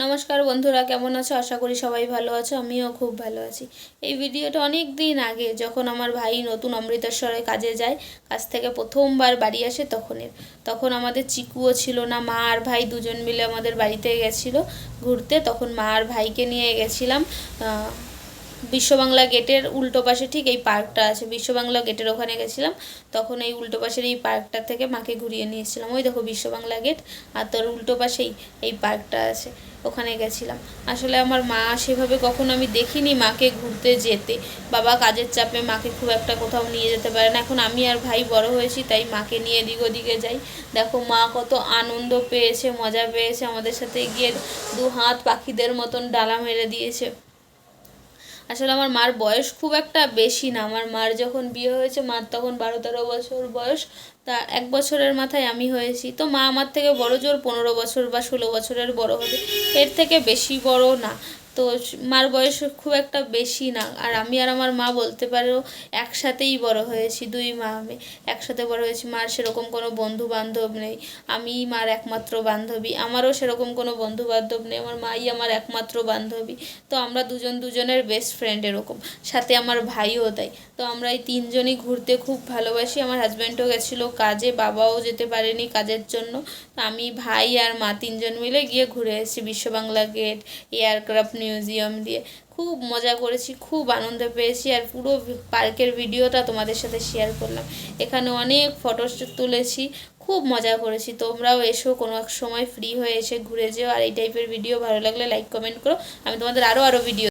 নমস্কার বন্ধুরা, কেমন আছো? আশা করি সবাই ভালো আছো। আমিও খুব ভালো আছি। এই ভিডিওটা অনেক দিন আগে, যখন আমার ভাই নতুন অমৃতসরে কাজে যায়, কাজ থেকে প্রথমবার বাড়ি আসে তখন আমাদের চিকুও ছিল না। মা আর ভাই দুজন মিলে আমাদের বাড়িতে গেছিলো ঘুরতে। তখন মা আর ভাইকে নিয়ে গেছিলাম বিশ্ববাংলা গেটের উল্টো পাশে ঠিক এই পার্কটা আছে, বিশ্ববাংলা গেটের ওখানে গেছিলাম। তখন এই উল্টো পাশের এই পার্কটা থেকে মাকে ঘুরিয়ে নিয়েছিলাম। ওই দেখো বিশ্ববাংলা গেট, আর তোর উল্টো পাশেই এই পার্কটা আছে, ওখানে গেছিলাম। আসলে আমার মা সেভাবে কখনো আমি দেখিনি মাকে ঘুরতে যেতে। বাবা কাজের চাপে মাকে খুব একটা কোথাও নিয়ে যেতে পারে না। এখন আমি আর ভাই বড় হয়েছি, তাই মাকে নিয়ে এদিক ওদিকে যাই। দেখো মা কত আনন্দ পেয়েছে, মজা পেয়েছে, আমাদের সাথে গিয়ে দু হাত পাখিদের মতন ডালা মেরে দিয়েছে। আসলে আমার মার বয়স খুব একটা বেশি না। আমার মার যখন বিয়ে হয়েছে মার তখন 12-13 বছর বয়স। তা 1 বছরের মাথায় আমি হয়েছি। তো মা আমার থেকে বড় জোর 15 বছর বা 16 বছরের বড় হবে, এর থেকে বেশি বড় না। তো মার বয়স খুব একটা বেশি না। আর আমি আর আমার মা বলতে পারো একসাথেই বড় হয়েছি, দুই মা আমি একসাথে বড় হয়েছি। মার সেরকম কোনো বন্ধু বান্ধব নেই, আমি মার একমাত্র বান্ধবী। আমারও সেরকম কোনো বন্ধু বান্ধব নেই, আমার মাই আমার একমাত্র বান্ধবী। তো আমরা দুজন দুজনের বেস্ট ফ্রেন্ড এরকম, সাথে আমার ভাইও তাই। তো আমরা এই তিনজনই ঘুরতে খুব ভালোবাসি। আমার হাজব্যান্ডও গেছিলো কাজে, বাবাও যেতে পারেনি কাজের জন্য। তো আমি, ভাই আর মা তিনজন মিলে গিয়ে ঘুরে এসেছি বিশ্ববাংলা গেট, এয়ারক্রাফট মিউজিয়াম দিয়ে। খুব মজা করেছি, খুব আনন্দ পেয়েছি। আর পুরো পার্কের ভিডিওটা তোমাদের সাথে শেয়ার করলাম। এখানে অনেক ফটো তুলেছি, খুব মজা করেছি। তোমরাও এসো কোনো এক সময়, ফ্রি হয়ে এসে ঘুরে যেও। আর এই টাইপের ভিডিও ভালো লাগলে লাইক কমেন্ট করো। আমি তোমাদের আরও ভিডিও